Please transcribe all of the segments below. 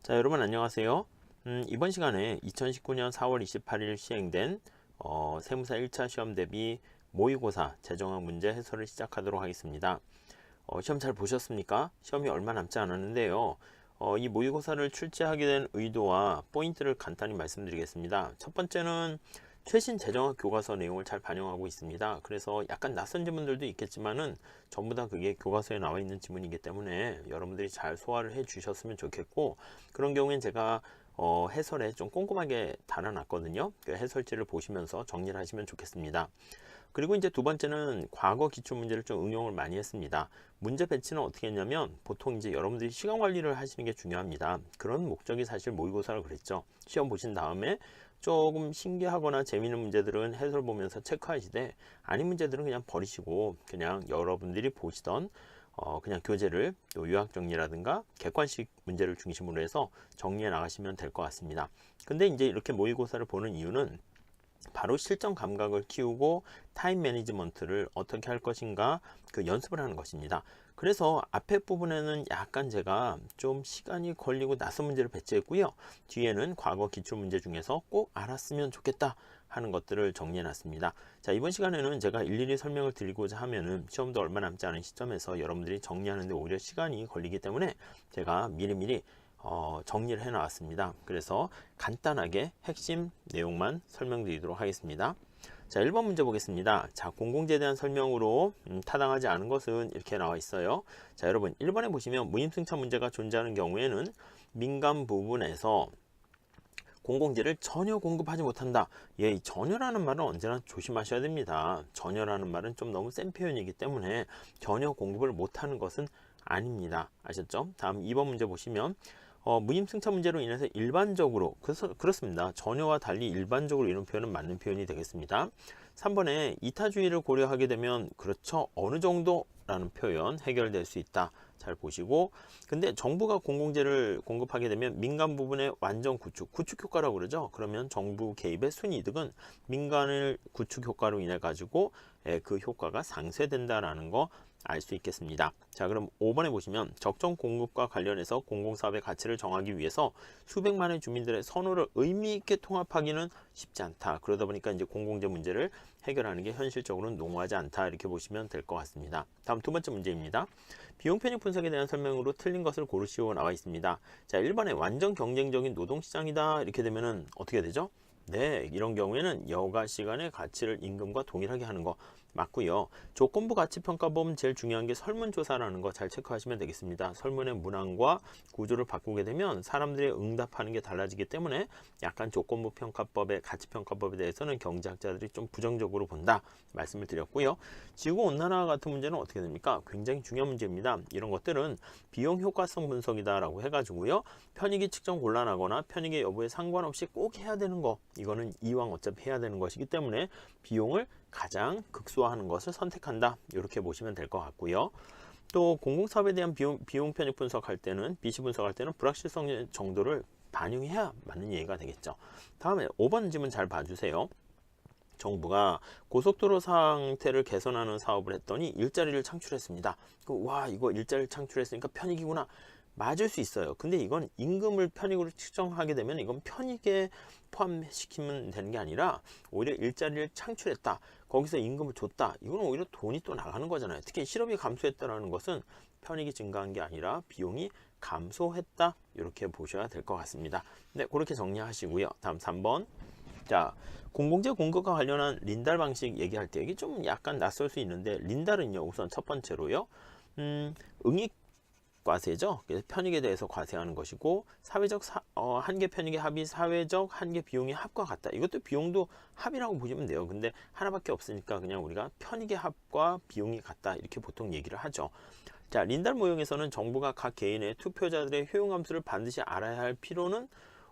자, 여러분 안녕하세요. 이번 시간에 2019년 4월 28일 시행된 세무사 1차 시험 대비 모의고사 재정학 문제 해설을 시작하도록 하겠습니다. 시험 잘 보셨습니까? 시험이 얼마 남지 않았는데요. 이 모의고사를 출제하게 된 의도와 포인트를 간단히 말씀드리겠습니다. 첫 번째는 최신 재정학 교과서 내용을 잘 반영하고 있습니다. 그래서 약간 낯선 지문들도 있겠지만은 전부 다 그게 교과서에 나와 있는 지문이기 때문에 여러분들이 잘 소화를 해 주셨으면 좋겠고, 그런 경우엔 제가 해설에 좀 꼼꼼하게 달아놨거든요. 그 해설지를 보시면서 정리를 하시면 좋겠습니다. 그리고 이제 두 번째는 과거 기출 문제를 좀 응용을 많이 했습니다. 문제 배치는 어떻게 했냐면, 보통 이제 여러분들이 시간 관리를 하시는 게 중요합니다. 그런 목적이 사실 모의고사를 그랬죠. 시험 보신 다음에 조금 신기하거나 재미있는 문제들은 해설 보면서 체크하시되, 아닌 문제들은 그냥 버리시고 그냥 여러분들이 보시던 그냥 교재를 또 요약 정리라든가 객관식 문제를 중심으로 해서 정리해 나가시면 될 것 같습니다. 근데 이제 이렇게 모의고사를 보는 이유는 바로 실전 감각을 키우고 타임 매니지먼트를 어떻게 할 것인가, 그 연습을 하는 것입니다. 그래서 앞에 부분에는 약간 제가 좀 시간이 걸리고 낯선 문제를 배치했고요. 뒤에는 과거 기출 문제 중에서 꼭 알았으면 좋겠다 하는 것들을 정리해 놨습니다. 자, 이번 시간에는 제가 일일이 설명을 드리고자 하면은 시험도 얼마 남지 않은 시점에서 여러분들이 정리하는데 오히려 시간이 걸리기 때문에 제가 미리미리 정리를 해 나왔습니다. 그래서 간단하게 핵심 내용만 설명드리도록 하겠습니다. 자, 1번 문제 보겠습니다. 자, 공공재에 대한 설명으로 타당하지 않은 것은 이렇게 나와 있어요. 자, 여러분 1번에 보시면 무임승차 문제가 존재하는 경우에는 민간 부분에서 공공재를 전혀 공급하지 못한다. 예, 이 전혀라는 말은 언제나 조심하셔야 됩니다. 전혀라는 말은 좀 너무 센 표현이기 때문에 전혀 공급을 못하는 것은 아닙니다. 아셨죠? 다음 2번 문제 보시면 무임승차 문제로 인해서 일반적으로, 그렇습니다. 전혀와 달리 일반적으로 이런 표현은 맞는 표현이 되겠습니다. 3번에 이타주의를 고려하게 되면, 그렇죠, 어느 정도라는 표현 해결될 수 있다. 잘 보시고, 근데 정부가 공공재를 공급하게 되면 민간 부분의 완전 구축 효과라고 그러죠. 그러면 정부 개입의 순이득은 민간을 구축 효과로 인해 가지고 그 효과가 상쇄된다라는 거 알 수 있겠습니다. 자, 그럼 5번에 보시면 적정 공급과 관련해서 공공사업의 가치를 정하기 위해서 수백만의 주민들의 선호를 의미 있게 통합하기는 쉽지 않다. 그러다 보니까 이제 공공재 문제를 해결하는 게 현실적으로는 농후하지 않다, 이렇게 보시면 될 것 같습니다. 다음 두 번째 문제입니다. 비용 편익 분석에 대한 설명으로 틀린 것을 고르시오 나와 있습니다. 자, 1번에 완전 경쟁적인 노동시장이다 이렇게 되면은 어떻게 되죠? 네, 이런 경우에는 여가 시간의 가치를 임금과 동일하게 하는 거 맞고요. 조건부 가치평가범 제일 중요한 게 설문조사라는 거 잘 체크하시면 되겠습니다. 설문의 문항과 구조를 바꾸게 되면 사람들이 응답하는 게 달라지기 때문에 약간 조건부 평가법의 가치평가법에 대해서는 경제학자들이 좀 부정적으로 본다 말씀을 드렸고요. 지구온난화 같은 문제는 어떻게 됩니까? 굉장히 중요한 문제입니다. 이런 것들은 비용 효과성 분석이다라고 해가지고요. 편익이 측정 곤란하거나 편익의 여부에 상관없이 꼭 해야 되는 거, 이거는 이왕 어차피 해야 되는 것이기 때문에 비용을 가장 극소화하는 것을 선택한다, 이렇게 보시면 될 것 같고요. 또 공공사업에 대한 비용 편익 분석할 때는, BC 분석할 때는 불확실성 정도를 반영해야 맞는 얘기가 되겠죠. 다음에 5번 질문 잘 봐주세요. 정부가 고속도로 상태를 개선하는 사업을 했더니 일자리를 창출했습니다. 와, 이거 일자리를 창출했으니까 편익이구나. 맞을 수 있어요. 근데 이건 임금을 편익으로 측정하게 되면 이건 편익에 포함시키면 되는 게 아니라 오히려 일자리를 창출했다, 거기서 임금을 줬다, 이건 오히려 돈이 또 나가는 거잖아요. 특히 실업이 감소했다는 것은 편익이 증가한 게 아니라 비용이 감소했다, 이렇게 보셔야 될 것 같습니다. 네, 그렇게 정리하시고요. 다음 3번. 자, 공공재 공급과 관련한 린달 방식 얘기할 때 이게 좀 약간 낯설 수 있는데, 린달은요, 우선 첫 번째로요, 응익 과세죠. 그래서 편익에 대해서 과세하는 것이고, 사회적 한계 편익의 합이 사회적 한계 비용의 합과 같다. 이것도 비용도 합이라고 보시면 돼요. 근데 하나밖에 없으니까 그냥 우리가 편익의 합과 비용이 같다, 이렇게 보통 얘기를 하죠. 자, 린달 모형에서는 정부가 각 개인의 투표자들의 효용 함수를 반드시 알아야 할 필요는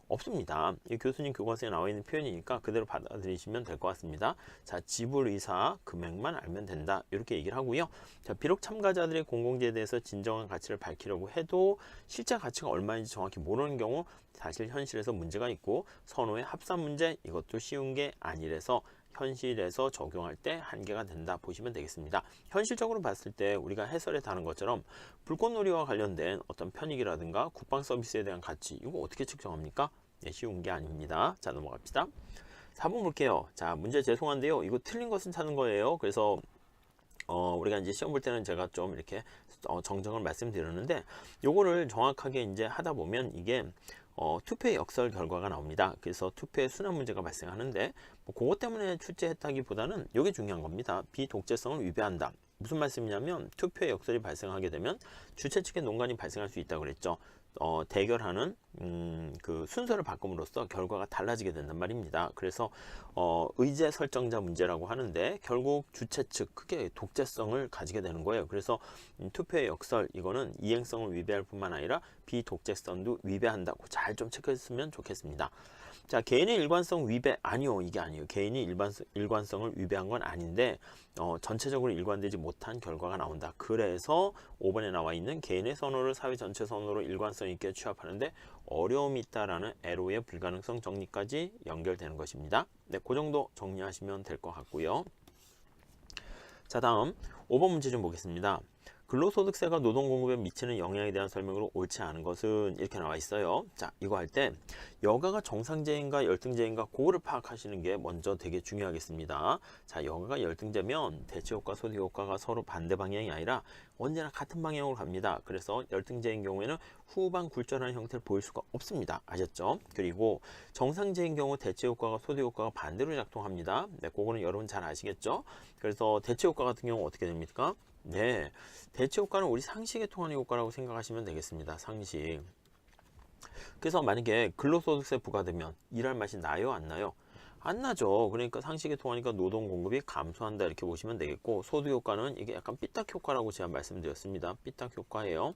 없습니다. 이 교수님 교과서에 나와 있는 표현이니까 그대로 받아들이시면 될 것 같습니다. 자, 지불 의사 금액만 알면 된다, 이렇게 얘기를 하고요. 자, 비록 참가자들의 공공재에 대해서 진정한 가치를 밝히려고 해도 실제 가치가 얼마인지 정확히 모르는 경우 사실 현실에서 문제가 있고, 선호의 합산 문제, 이것도 쉬운 게 아니라서 현실에서 적용할 때 한계가 된다 보시면 되겠습니다. 현실적으로 봤을 때 우리가 해설에 다룬 것처럼 불꽃놀이와 관련된 어떤 편익이라든가 국방 서비스에 대한 가치, 이거 어떻게 측정합니까? 네, 쉬운 게 아닙니다. 자, 넘어갑시다. 4번 볼게요. 자, 문제 죄송한데요. 이거 틀린 것은 찾는 거예요. 그래서 우리가 이제 시험 볼 때는 제가 좀 이렇게 정정을 말씀드렸는데, 요거를 정확하게 이제 하다 보면 이게 투표의 역설 결과가 나옵니다. 그래서 투표의 순환 문제가 발생하는데, 뭐 그것 때문에 출제했다기보다는 이게 중요한 겁니다. 비독재성을 위배한다. 무슨 말씀이냐면 투표의 역설이 발생하게 되면 주최 측의 논란이 발생할 수 있다고 그랬죠. 대결하는 그 순서를 바꿈으로써 결과가 달라지게 된단 말입니다. 그래서 의제 설정자 문제라고 하는데 결국 주최 측 크게 독재성을 가지게 되는 거예요. 그래서 투표의 역설, 이거는 이행성을 위배할 뿐만 아니라 비독재성도 위배한다고 잘 좀 체크했으면 좋겠습니다. 자, 개인의 일관성 위배, 아니요, 이게 아니에요. 개인이 일관성을 위배한 건 아닌데 전체적으로 일관되지 못한 결과가 나온다. 그래서 5번에 나와 있는 개인의 선호를 사회 전체 선호로 일관성 있게 취합하는데 어려움이 있다라는 애로의 불가능성 정리까지 연결되는 것입니다. 네, 그 정도 정리하시면 될 것 같고요. 자, 다음 5번 문제 좀 보겠습니다. 근로소득세가 노동공급에 미치는 영향에 대한 설명으로 옳지 않은 것은 이렇게 나와 있어요. 자, 이거 할 때 여가가 정상제인가 열등제인가 그거를 파악하시는 게 먼저 되게 중요하겠습니다. 자, 여가가 열등제면 대체효과, 소득효과가 서로 반대 방향이 아니라 언제나 같은 방향으로 갑니다. 그래서 열등제인 경우에는 후방 굴절하는 형태를 보일 수가 없습니다. 아셨죠? 그리고 정상제인 경우 대체효과가 소득효과가 반대로 작동합니다. 네, 그거는 여러분 잘 아시겠죠? 그래서 대체효과 같은 경우 어떻게 됩니까? 네, 대체 효과는 우리 상식에 통하는 효과라고 생각하시면 되겠습니다. 상식. 그래서 만약에 근로소득세 부과되면 일할 맛이 나요, 안 나요? 안 나죠. 그러니까 상식에 통하니까 노동 공급이 감소한다 이렇게 보시면 되겠고, 소득 효과는 이게 약간 삐딱 효과라고 제가 말씀드렸습니다. 삐딱 효과예요.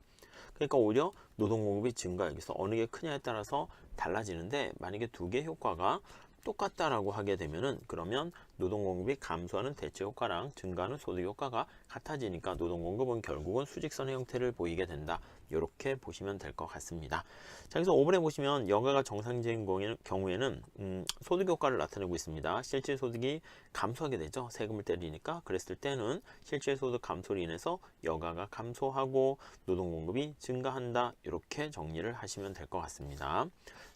그러니까 오히려 노동 공급이 증가, 여기서 어느 게 크냐에 따라서 달라지는데, 만약에 두 개 효과가 똑같다라고 하게 되면은, 그러면 노동 공급이 감소하는 대체 효과랑 증가하는 소득 효과가 같아지니까 노동 공급은 결국은 수직선의 형태를 보이게 된다. 이렇게 보시면 될 것 같습니다. 자, 그래서 5번에 보시면 여가가 정상적인 경우에는 소득 효과를 나타내고 있습니다. 실질 소득이 감소하게 되죠. 세금을 때리니까. 그랬을 때는 실질 소득 감소로 인해서 여가가 감소하고 노동 공급이 증가한다. 이렇게 정리를 하시면 될 것 같습니다.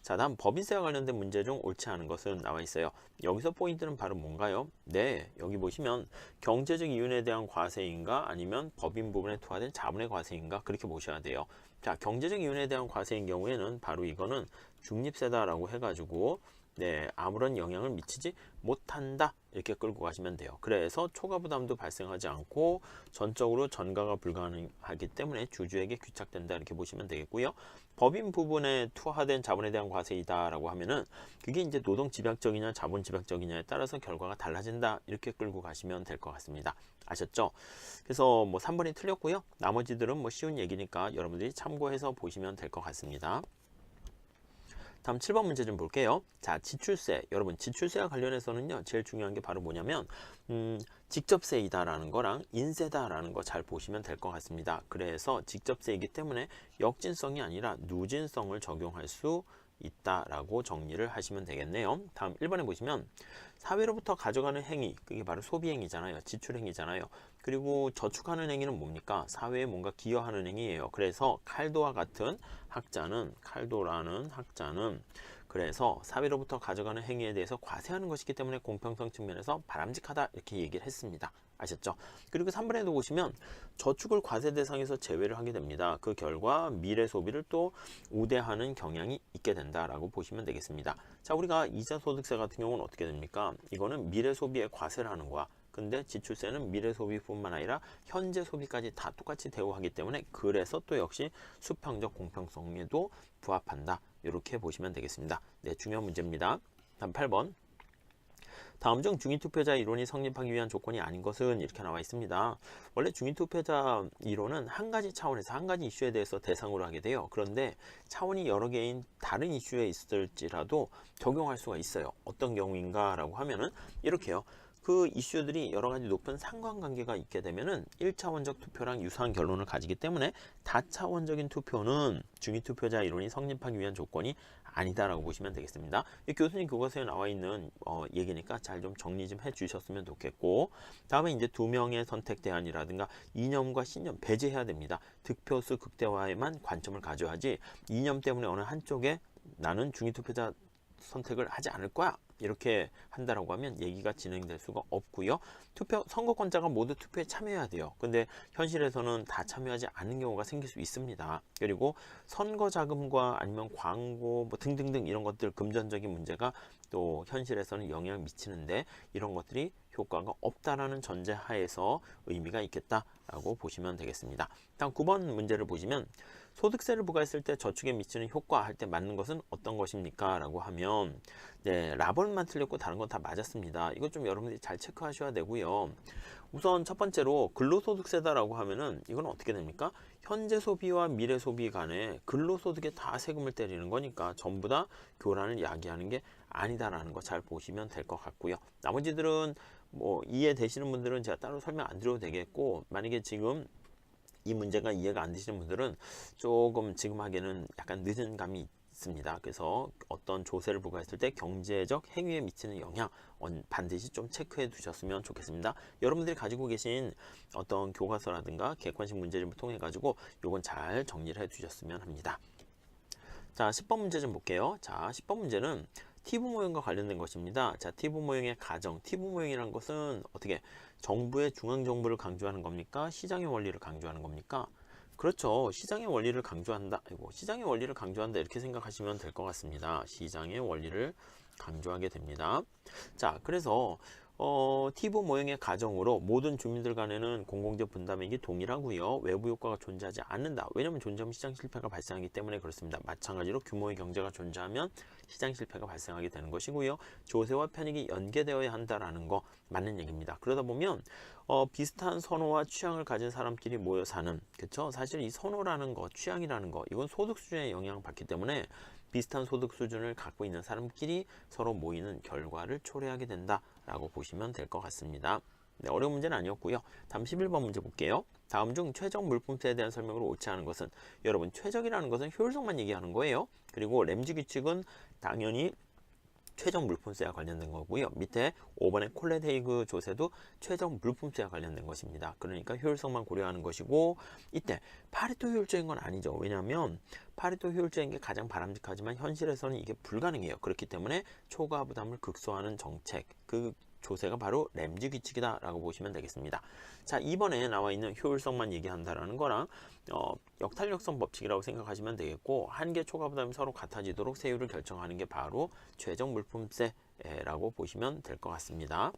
자, 다음 법인세와 관련된 문제 중 옳지 않은 것은 나와 있어요. 여기서 포인트는 바로 뭔가요? 네, 여기 보시면 경제적 이윤에 대한 과세인가 아니면 법인 부분에 투하된 자본의 과세인가 그렇게 보셔야 돼요. 자, 경제적 이윤에 대한 과세인 경우에는 바로 이거는 중립세다라고 해가지고 네, 아무런 영향을 미치지 못한다 이렇게 끌고 가시면 돼요. 그래서 초과 부담도 발생하지 않고 전적으로 전가가 불가능하기 때문에 주주에게 귀착된다 이렇게 보시면 되겠고요. 법인 부분에 투하된 자본에 대한 과세이다라고 하면은 그게 이제 노동 집약적이냐 자본 집약적이냐에 따라서 결과가 달라진다 이렇게 끌고 가시면 될 것 같습니다. 아셨죠? 그래서 뭐 3번이 틀렸고요. 나머지들은 뭐 쉬운 얘기니까 여러분들이 참고해서 보시면 될 것 같습니다. 다음 7번 문제 좀 볼게요. 자, 지출세. 여러분, 지출세와 관련해서는요, 제일 중요한 게 바로 뭐냐면, 직접세이다라는 거랑 인세다라는 거 잘 보시면 될 것 같습니다. 그래서 직접세이기 때문에 역진성이 아니라 누진성을 적용할 수 있다라고 정리를 하시면 되겠네요. 다음 1번에 보시면 사회로부터 가져가는 행위, 그게 바로 소비행위잖아요. 지출행위잖아요. 그리고 저축하는 행위는 뭡니까? 사회에 뭔가 기여하는 행위예요. 그래서 칼도와 같은 칼도라는 학자는 그래서 사회로부터 가져가는 행위에 대해서 과세하는 것이기 때문에 공평성 측면에서 바람직하다 이렇게 얘기를 했습니다. 아셨죠? 그리고 3번에도 보시면 저축을 과세 대상에서 제외를 하게 됩니다. 그 결과 미래 소비를 또 우대하는 경향이 있게 된다라고 보시면 되겠습니다. 자, 우리가 이자 소득세 같은 경우는 어떻게 됩니까? 이거는 미래 소비에 과세를 하는 거야. 근데 지출세는 미래 소비뿐만 아니라 현재 소비까지 다 똑같이 대우하기 때문에 그래서 또 역시 수평적 공평성에도 부합한다. 이렇게 보시면 되겠습니다. 네, 중요한 문제입니다. 다음 8번. 다음 중 중위투표자 이론이 성립하기 위한 조건이 아닌 것은 이렇게 나와 있습니다. 원래 중위투표자 이론은 한 가지 차원에서 한 가지 이슈에 대해서 대상으로 하게 돼요. 그런데 차원이 여러 개인 다른 이슈에 있을지라도 적용할 수가 있어요. 어떤 경우인가 라고 하면은 이렇게요. 그 이슈들이 여러 가지 높은 상관관계가 있게 되면은 1차원적 투표랑 유사한 결론을 가지기 때문에 다차원적인 투표는 중위투표자 이론이 성립하기 위한 조건이 아니다라고 보시면 되겠습니다. 이 교수님 교과서에 나와 있는 얘기니까 잘 좀 정리 좀 해주셨으면 좋겠고, 다음에 이제 2명의 선택 대안이라든가 이념과 신념 배제해야 됩니다. 득표수 극대화에만 관점을 가져야지 이념 때문에 어느 한쪽에 나는 중위투표자 선택을 하지 않을 거야 이렇게 한다라고 하면 얘기가 진행될 수가 없고요. 선거권자가 모두 투표에 참여해야 돼요. 근데 현실에서는 다 참여하지 않는 경우가 생길 수 있습니다. 그리고 선거 자금과 아니면 광고 뭐 등등등 이런 것들 금전적인 문제가 또 현실에서는 영향을 미치는데 이런 것들이 효과가 없다라는 전제 하에서 의미가 있겠다라고 보시면 되겠습니다. 다음 9번 문제를 보시면 소득세를 부과했을 때 저축에 미치는 효과 할 때 맞는 것은 어떤 것입니까? 라고 하면 네, 라번만 틀렸고 다른 건 다 맞았습니다. 이거 좀 여러분들이 잘 체크하셔야 되고요. 우선 첫 번째로 근로소득세다라고 하면은 이건 어떻게 됩니까? 현재 소비와 미래 소비 간에 근로소득에 다 세금을 때리는 거니까 전부 다 교란을 야기하는 게 아니다라는 거 잘 보시면 될 것 같고요. 나머지들은 뭐 이해되시는 분들은 제가 따로 설명 안 드려도 되겠고, 만약에 지금 이 문제가 이해가 안 되시는 분들은 조금 지금 하기에는 약간 늦은 감이 있습니다. 그래서 어떤 조세를 부과했을 때 경제적 행위에 미치는 영향 반드시 좀 체크해 두셨으면 좋겠습니다. 여러분들이 가지고 계신 어떤 교과서라든가 객관식 문제집을 통해 가지고 요건 잘 정리를 해 두셨으면 합니다. 자, 10번 문제 좀 볼게요. 자, 10번 문제는 티브 모형과 관련된 것입니다. 자, 티브 모형의 가정, 티브 모형이란 것은 어떻게 정부의 중앙 정부를 강조하는 겁니까? 시장의 원리를 강조하는 겁니까? 그렇죠. 시장의 원리를 강조한다. 시장의 원리를 강조한다 이렇게 생각하시면 될 것 같습니다. 시장의 원리를 강조하게 됩니다. 자, 그래서 티브 모형의 가정으로 모든 주민들 간에는 공공재 분담액이 동일하고요. 외부 효과가 존재하지 않는다. 왜냐하면 존재하면 시장 실패가 발생하기 때문에 그렇습니다. 마찬가지로 규모의 경제가 존재하면 시장 실패가 발생하게 되는 것이고요. 조세와 편익이 연계되어야 한다라는 거 맞는 얘기입니다. 그러다 보면 비슷한 선호와 취향을 가진 사람끼리 모여 사는, 그렇죠? 사실 이 선호라는 거, 취향이라는 거, 이건 소득 수준에 영향을 받기 때문에 비슷한 소득 수준을 갖고 있는 사람끼리 서로 모이는 결과를 초래하게 된다라고 보시면 될 것 같습니다. 네, 어려운 문제는 아니었고요. 다음 11번 문제 볼게요. 다음 중 최적 물품세에 대한 설명으로 옳지 않은 것은, 여러분 최적이라는 것은 효율성만 얘기하는 거예요. 그리고 램지 규칙은 당연히 최적 물품세와 관련된 거고요. 밑에 5번의 콜렛헤이그 조세도 최적 물품세와 관련된 것입니다. 그러니까 효율성만 고려하는 것이고, 이때 파레토 효율적인 건 아니죠. 왜냐하면 파레토 효율적인 게 가장 바람직하지만 현실에서는 이게 불가능해요. 그렇기 때문에 초과 부담을 극소화하는 정책, 그 조세가 바로 램지 규칙이다 라고 보시면 되겠습니다. 자, 2번에 나와 있는 효율성만 얘기한다라는 거랑 역탄력성 법칙이라고 생각하시면 되겠고, 한계 초과 부담이 서로 같아지도록 세율을 결정하는 게 바로 최적 물품세라고 보시면 될 것 같습니다.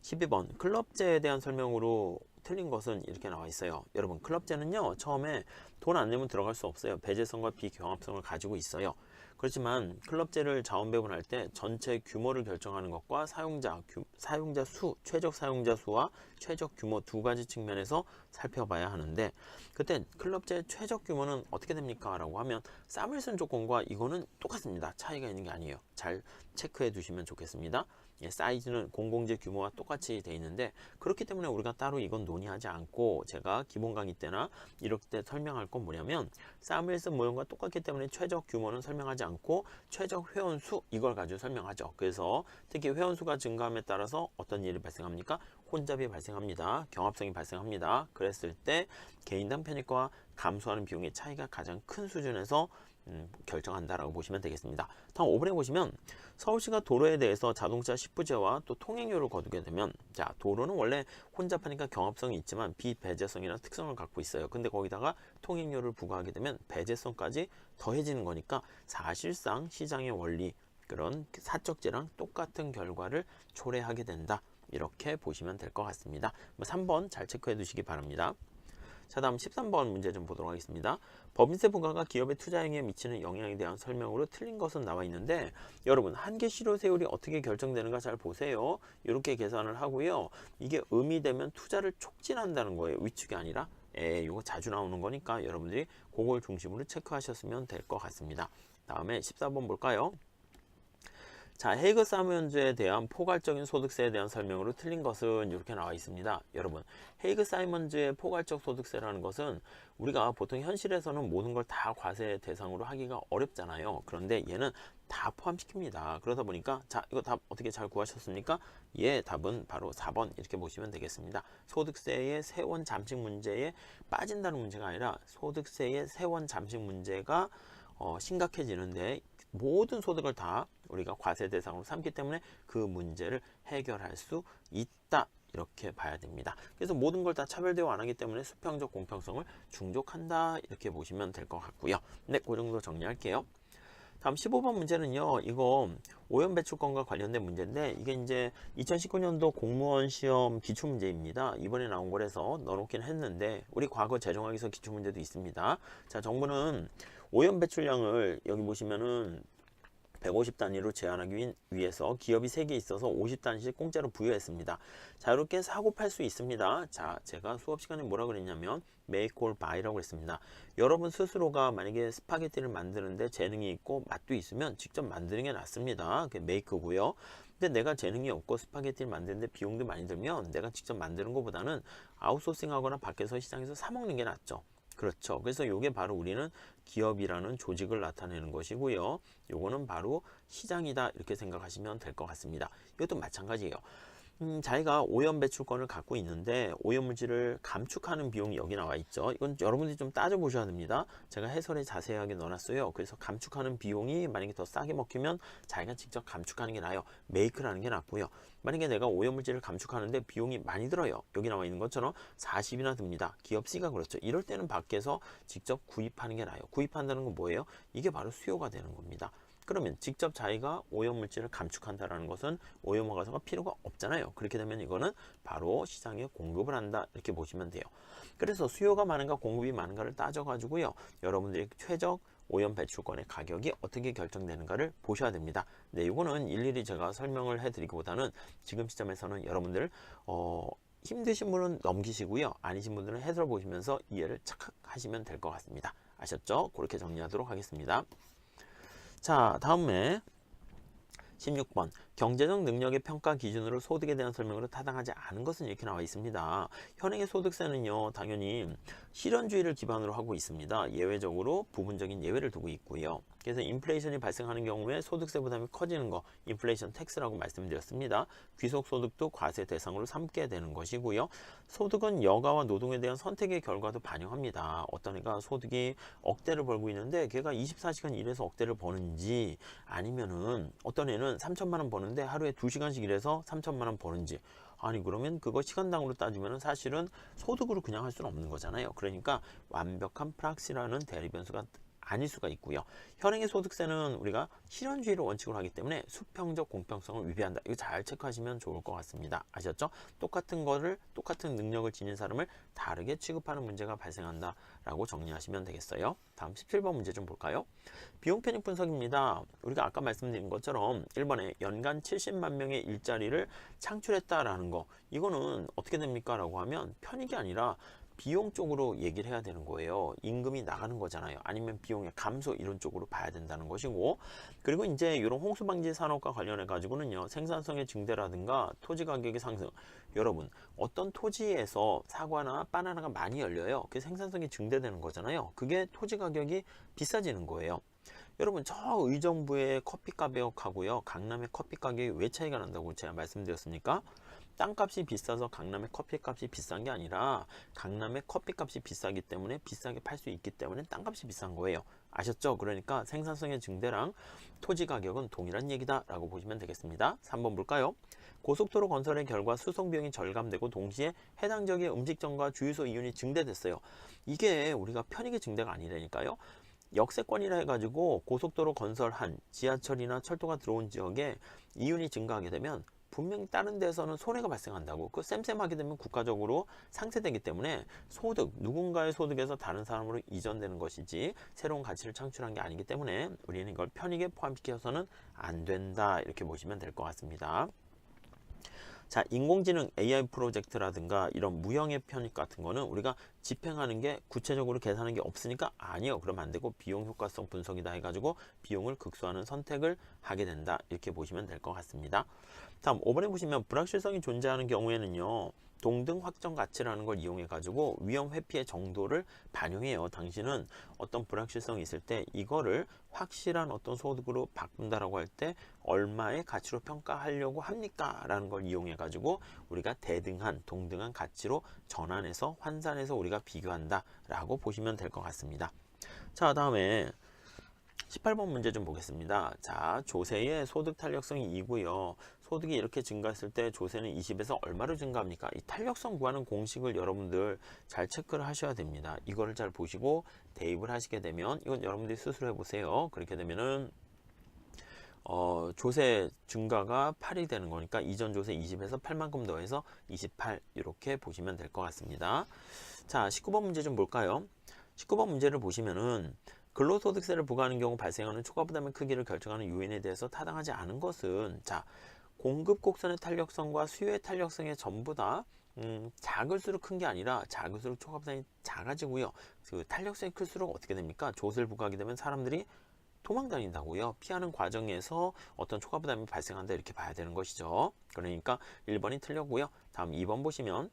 12번 클럽제에 대한 설명으로 틀린 것은 이렇게 나와 있어요. 여러분, 클럽제는요, 처음에 돈 안 내면 들어갈 수 없어요. 배제성과 비경합성을 가지고 있어요. 그렇지만 클럽제를 자원 배분할 때 전체 규모를 결정하는 것과 사용자 수, 최적 사용자 수와 최적 규모 두 가지 측면에서 살펴봐야 하는데, 그때 클럽제 최적 규모는 어떻게 됩니까? 라고 하면 사물선 조건과 이거는 똑같습니다. 차이가 있는 게 아니에요. 잘 체크해 두시면 좋겠습니다. 사이즈는 공공재 규모와 똑같이 돼 있는데, 그렇기 때문에 우리가 따로 이건 논의하지 않고 제가 기본 강의 때나 이럴 때 설명할 건 뭐냐면, 사무엘슨 모형과 똑같기 때문에 최적 규모는 설명하지 않고 최적 회원수 이걸 가지고 설명하죠. 그래서 특히 회원수가 증가함에 따라서 어떤 일이 발생합니까? 혼잡이 발생합니다. 경합성이 발생합니다. 그랬을 때 개인당 편익과 감소하는 비용의 차이가 가장 큰 수준에서 결정한다라고 보시면 되겠습니다. 다음 5번에 보시면 서울시가 도로에 대해서 자동차 10부제와 또 통행료를 거두게 되면, 자, 도로는 원래 혼잡하니까 경합성이 있지만 비배제성이라는 특성을 갖고 있어요. 근데 거기다가 통행료를 부과하게 되면 배제성까지 더해지는 거니까 사실상 시장의 원리, 그런 사적제랑 똑같은 결과를 초래하게 된다. 이렇게 보시면 될 것 같습니다. 3번 잘 체크해 두시기 바랍니다. 자, 다음 13번 문제 좀 보도록 하겠습니다. 법인세 부과가 기업의 투자 행위에 미치는 영향에 대한 설명으로 틀린 것은 나와 있는데, 여러분 한계 실효세율이 어떻게 결정되는가 잘 보세요. 이렇게 계산을 하고요. 이게 의미되면 투자를 촉진한다는 거예요. 위축이 아니라. 이거 자주 나오는 거니까 여러분들이 그걸 중심으로 체크하셨으면 될 것 같습니다. 다음에 14번 볼까요? 자, 헤이그 사이먼즈에 대한 포괄적인 소득세에 대한 설명으로 틀린 것은 이렇게 나와 있습니다. 여러분, 헤이그 사이먼즈의 포괄적 소득세라는 것은 우리가 보통 현실에서는 모든 걸 다 과세 대상으로 하기가 어렵잖아요. 그런데 얘는 다 포함시킵니다. 그러다 보니까 자, 이거 답 어떻게 잘 구하셨습니까? 예, 답은 바로 4번 이렇게 보시면 되겠습니다. 소득세의 세원 잠식 문제에 빠진다는 문제가 아니라 소득세의 세원 잠식 문제가 심각해지는데 모든 소득을 다 우리가 과세 대상으로 삼기 때문에 그 문제를 해결할 수 있다. 이렇게 봐야 됩니다. 그래서 모든 걸 다 차별 대우 안 하기 때문에 수평적 공평성을 충족한다. 이렇게 보시면 될 것 같고요. 네, 그 정도 정리할게요. 다음 15번 문제는요. 이거 오염 배출권과 관련된 문제인데 이게 이제 2019년도 공무원 시험 기출문제입니다. 이번에 나온 거라서 넣어놓긴 했는데 우리 과거 재정학에서 기출문제도 있습니다. 자, 정부는 오염 배출량을 여기 보시면은 150 단위로 제한하기 위해서 기업이 3개 있어서 50 단위씩 공짜로 부여했습니다. 자, 이렇게 사고 팔 수 있습니다. 자, 제가 수업 시간에 뭐라 그랬냐면 make or buy라고 했습니다. 여러분 스스로가 만약에 스파게티를 만드는데 재능이 있고 맛도 있으면 직접 만드는 게 낫습니다. 그게 make고요. 근데 내가 재능이 없고 스파게티를 만드는데 비용도 많이 들면 내가 직접 만드는 것보다는 아웃소싱하거나 밖에서 시장에서 사 먹는 게 낫죠. 그렇죠. 그래서 이게 바로 우리는 기업이라는 조직을 나타내는 것이고요. 요거는 바로 시장이다 이렇게 생각하시면 될 것 같습니다. 이것도 마찬가지예요. 자기가 오염 배출권을 갖고 있는데 오염물질을 감축하는 비용이 여기 나와 있죠. 이건 여러분들이 좀 따져보셔야 됩니다. 제가 해설에 자세하게 넣어놨어요. 그래서 감축하는 비용이 만약에 더 싸게 먹히면 자기가 직접 감축하는 게 나아요. 메이크라는 게 낫고요. 만약에 내가 오염물질을 감축하는데 비용이 많이 들어요. 여기 나와 있는 것처럼 40이나 듭니다. 기업 C가 그렇죠. 이럴 때는 밖에서 직접 구입하는 게 나아요. 구입한다는 건 뭐예요? 이게 바로 수요가 되는 겁니다. 그러면 직접 자기가 오염물질을 감축한다는 것은 오염 가서가 필요가 없잖아요. 그렇게 되면 이거는 바로 시장에 공급을 한다 이렇게 보시면 돼요. 그래서 수요가 많은가 공급이 많은가를 따져가지고요. 여러분들이 최적 오염 배출권의 가격이 어떻게 결정되는가를 보셔야 됩니다. 네, 이거는 일일이 제가 설명을 해드리기보다는 지금 시점에서는 여러분들 힘드신 분은 넘기시고요. 아니신 분들은 해설 보시면서 이해를 착착 하시면 될 것 같습니다. 아셨죠? 그렇게 정리하도록 하겠습니다. 자, 다음에 16번 경제적 능력의 평가 기준으로 소득에 대한 설명으로 타당하지 않은 것은 이렇게 나와 있습니다. 현행의 소득세는요 당연히 실현주의를 기반으로 하고 있습니다. 예외적으로 부분적인 예외를 두고 있고요. 그래서 인플레이션이 발생하는 경우에 소득세 부담이 커지는 거 인플레이션 텍스라고 말씀드렸습니다. 귀속소득도 과세 대상으로 삼게 되는 것이고요. 소득은 여가와 노동에 대한 선택의 결과도 반영합니다. 어떤 애가 소득이 억대를 벌고 있는데 걔가 24시간 일해서 억대를 버는지 아니면은 어떤 애는 3천만 원 버는데 하루에 2시간씩 일해서 3천만 원 버는지 아니 그러면 그거 시간당으로 따지면 사실은 소득으로 그냥 할 수는 없는 거잖아요. 그러니까 완벽한 프락시라는 대리 변수가 아닐 수가 있고요. 현행의 소득세는 우리가 실현주의를 원칙으로 하기 때문에 수평적 공평성을 위배한다. 이거 잘 체크하시면 좋을 것 같습니다. 아셨죠? 똑같은 거를 똑같은 능력을 지닌 사람을 다르게 취급하는 문제가 발생한다 라고 정리하시면 되겠어요. 다음 17번 문제 좀 볼까요? 비용 편익 분석입니다. 우리가 아까 말씀드린 것처럼 1번에 연간 70만 명의 일자리를 창출했다라는 거 이거는 어떻게 됩니까? 라고 하면 편익이 아니라 비용 쪽으로 얘기를 해야 되는 거예요. 임금이 나가는 거잖아요. 아니면 비용의 감소 이런 쪽으로 봐야 된다는 것이고 그리고 이제 이런 홍수방지 산업과 관련해 가지고는요. 생산성의 증대라든가 토지 가격의 상승 여러분 어떤 토지에서 사과나 바나나가 많이 열려요. 그게 생산성이 증대되는 거잖아요. 그게 토지 가격이 비싸지는 거예요. 여러분 저 의정부의 커피 가격하고요. 강남의 커피 가격이 왜 차이가 난다고 제가 말씀드렸습니까? 땅값이 비싸서 강남의 커피값이 비싼 게 아니라 강남의 커피값이 비싸기 때문에 비싸게 팔 수 있기 때문에 땅값이 비싼 거예요. 아셨죠? 그러니까 생산성의 증대랑 토지 가격은 동일한 얘기다 라고 보시면 되겠습니다. 3번 볼까요? 고속도로 건설의 결과 수송 비용이 절감되고 동시에 해당 지역의 음식점과 주유소 이윤이 증대됐어요. 이게 우리가 편익의 증대가 아니라니까요. 역세권이라 해가지고 고속도로 건설한 지하철이나 철도가 들어온 지역에 이윤이 증가하게 되면 분명히 다른 데서는 손해가 발생한다고. 그 쌤쌤하게 되면 국가적으로 상쇄되기 때문에 소득, 누군가의 소득에서 다른 사람으로 이전되는 것이지 새로운 가치를 창출한 게 아니기 때문에 우리는 이걸 편익에 포함시켜서는 안 된다 이렇게 보시면 될 것 같습니다. 자, 인공지능 AI 프로젝트라든가 이런 무형의 편익 같은 거는 우리가 집행하는 게 구체적으로 계산하는 게 없으니까 아니요. 그러면 안 되고 비용 효과성 분석이다 해가지고 비용을 극소화하는 선택을 하게 된다. 이렇게 보시면 될 것 같습니다. 다음 5번에 보시면 불확실성이 존재하는 경우에는요. 동등 확정 가치라는 걸 이용해 가지고 위험 회피의 정도를 반영해요. 당신은 어떤 불확실성이 있을 때 이거를 확실한 어떤 소득으로 바꾼다라고 할 때 얼마의 가치로 평가하려고 합니까? 라는 걸 이용해 가지고 우리가 대등한 동등한 가치로 전환해서 환산해서 우리가 비교한다 라고 보시면 될 것 같습니다. 자, 다음에 18번 문제 좀 보겠습니다. 자, 조세의 소득 탄력성이 2고요. 소득이 이렇게 증가했을 때 조세는 20에서 얼마로 증가합니까? 이 탄력성 구하는 공식을 여러분들 잘 체크를 하셔야 됩니다. 이거를 잘 보시고 대입을 하시게 되면 이건 여러분들이 스스로 해보세요. 그렇게 되면은 조세 증가가 8이 되는 거니까 이전 조세 20에서 8만큼 더해서 28 이렇게 보시면 될 것 같습니다. 자, 19번 문제 좀 볼까요? 19번 문제를 보시면은 근로소득세를 부과하는 경우 발생하는 초과 부담의 크기를 결정하는 요인에 대해서 타당하지 않은 것은 자, 공급 곡선의 탄력성과 수요의 탄력성이 전부 다 작을수록 큰 게 아니라 작을수록 초과 부담이 작아지고요. 그 탄력성이 클수록 어떻게 됩니까? 조세를 부과하게 되면 사람들이 도망 다닌다고요. 피하는 과정에서 어떤 초과 부담이 발생한다 이렇게 봐야 되는 것이죠. 그러니까 1번이 틀렸고요. 다음 2번 보시면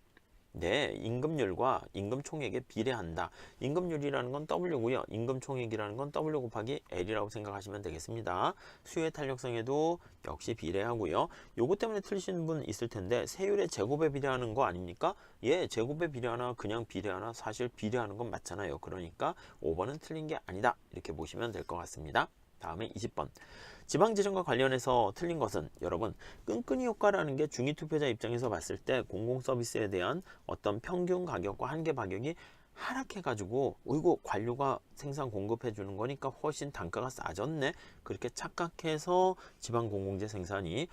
네, 임금률과 임금 총액에 비례한다. 임금률이라는 건 W고요. 임금 총액이라는 건 W 곱하기 L이라고 생각하시면 되겠습니다. 수요의 탄력성에도 역시 비례하고요. 요거 때문에 틀리시는 분 있을 텐데 세율의 제곱에 비례하는 거 아닙니까? 예, 제곱에 비례하나 그냥 비례하나 사실 비례하는 건 맞잖아요. 그러니까 5번은 틀린 게 아니다. 이렇게 보시면 될 것 같습니다. 다음에 20번. 지방재정과 관련해서 틀린 것은 여러분 끈끈이 효과라는 게 중위투표자 입장에서 봤을 때 공공서비스에 대한 어떤 평균 가격과 한계 가격이 하락해가지고 이거 관료가 생산 공급해 주는 거니까 훨씬 단가가 싸졌네 그렇게 착각해서 지방공공재 생산이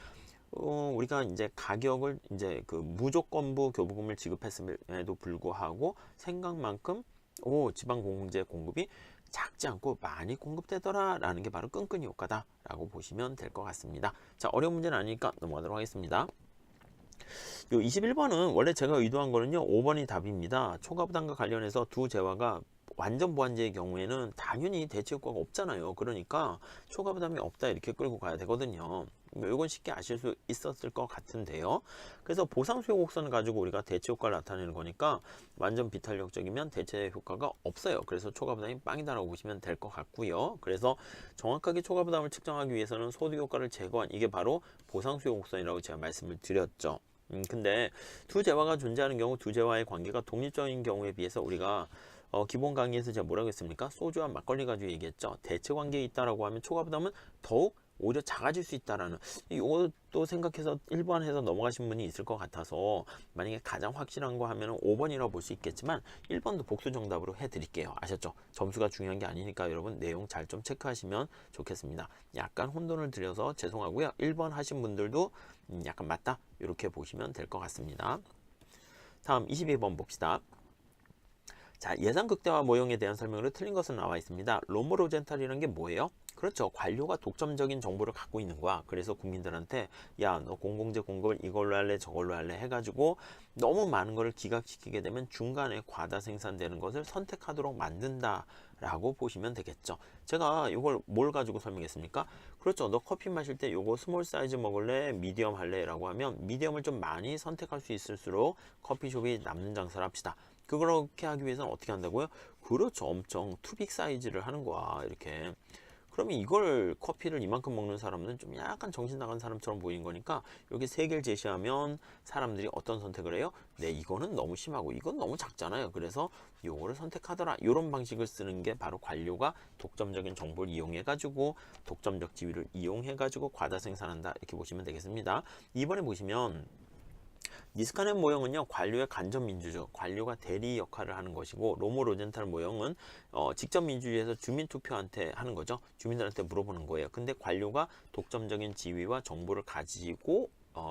우리가 이제 가격을 이제 그 무조건부 교부금을 지급했음에도 불구하고 생각만큼 지방공공재 공급이 작지 않고 많이 공급되더라 라는 게 바로 끈끈이 효과다 라고 보시면 될 것 같습니다. 자, 어려운 문제는 아니니까 넘어가도록 하겠습니다. 요 21번은 원래 제가 의도한 거는요 5번이 답입니다. 초과부담과 관련해서 두 재화가 완전 보완제의 경우에는 당연히 대체 효과가 없잖아요. 그러니까 초과부담이 없다 이렇게 끌고 가야 되거든요. 이건 쉽게 아실 수 있었을 것 같은데요. 그래서 보상수요 곡선을 가지고 우리가 대체 효과를 나타내는 거니까 완전 비탄력적이면 대체 효과가 없어요. 그래서 초과부담이 빵이다라고 보시면 될 것 같고요. 그래서 정확하게 초과부담을 측정하기 위해서는 소득 효과를 제거한 이게 바로 보상수요 곡선이라고 제가 말씀을 드렸죠. 근데 두 재화가 존재하는 경우 두 재화의 관계가 독립적인 경우에 비해서 우리가 기본 강의에서 제가 뭐라고 했습니까? 소주와 막걸리 가지고 얘기했죠. 대체 관계에 있다라고 하면 초과 부담은 더욱 오히려 작아질 수 있다라는 이것도 생각해서 1번 해서 넘어가신 분이 있을 것 같아서 만약에 가장 확실한 거 하면 5번이라고 볼 수 있겠지만 1번도 복수 정답으로 해드릴게요. 아셨죠? 점수가 중요한 게 아니니까 여러분 내용 잘 좀 체크하시면 좋겠습니다. 약간 혼돈을 드려서 죄송하고요. 1번 하신 분들도 약간 맞다 이렇게 보시면 될 것 같습니다. 다음 22번 봅시다. 자, 예산 극대화 모형에 대한 설명으로 틀린 것은 나와 있습니다. 로모 로젠탈이라는 게 뭐예요? 그렇죠. 관료가 독점적인 정보를 갖고 있는 거야. 그래서 국민들한테 야, 너 공공재 공급을 이걸로 할래 저걸로 할래 해가지고 너무 많은 거를 기각시키게 되면 중간에 과다 생산되는 것을 선택하도록 만든다 라고 보시면 되겠죠. 제가 이걸 뭘 가지고 설명했습니까? 그렇죠. 너 커피 마실 때 요거 스몰 사이즈 먹을래 미디엄 할래 라고 하면 미디엄을 좀 많이 선택할 수 있을수록 커피숍이 남는 장사를 합시다. 그렇게 하기 위해서는 어떻게 한다고요? 그렇죠. 엄청 투빅 사이즈를 하는 거야. 이렇게. 그러면 이걸 커피를 이만큼 먹는 사람은 좀 약간 정신 나간 사람처럼 보이는 거니까 여기 세 개를 제시하면 사람들이 어떤 선택을 해요? 네, 이거는 너무 심하고 이건 너무 작잖아요. 그래서 요거를 선택하더라. 이런 방식을 쓰는 게 바로 관료가 독점적인 정보를 이용해 가지고 독점적 지위를 이용해 가지고 과다 생산한다. 이렇게 보시면 되겠습니다. 이번에 보시면 니스카넨 모형은요 관료의 간접 민주죠. 관료가 대리 역할을 하는 것이고 로모 로젠탈 모형은 직접 민주주의에서 주민 투표한테 하는 거죠. 주민들한테 물어보는 거예요. 근데 관료가 독점적인 지위와 정보를 가지고